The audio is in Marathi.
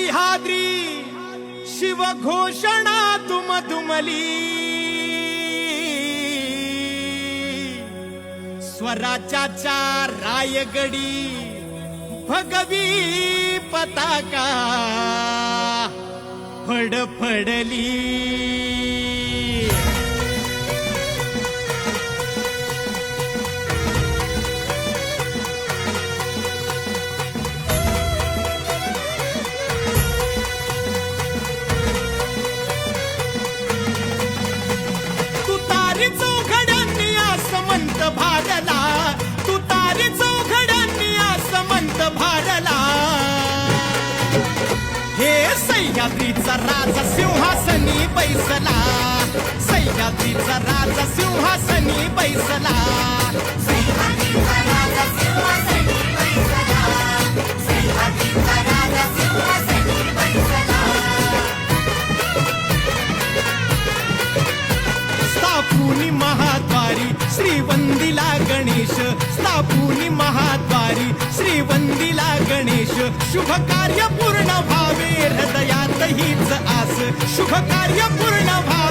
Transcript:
सह्याद्री शिवघोषणा दुमदुमली स्वराज्याच्या रायगडी भगवी पताका फडफडली चौघड्यांनी आसमंत भारला तुतारी चौघड्यांनी आसमंत भारला हे सह्याद्रीचा राजा सिंहासनी बैसला सह्याद्रीचा राजा सिंहासनी बैसला सह्याद्रीचा राजा सिंहासनी बैसला सह्याद्रीचा राजा सिंहासनी बैसला स्थापुनी महाद्वारी श्रीवंदीला गणेश स्थापुनी महाद्वारी श्रीवंदीला गणेश शुभ कार्य पूर्ण व्हावे हृदयात हीच आस शुभ कार्य पूर्ण व्हावे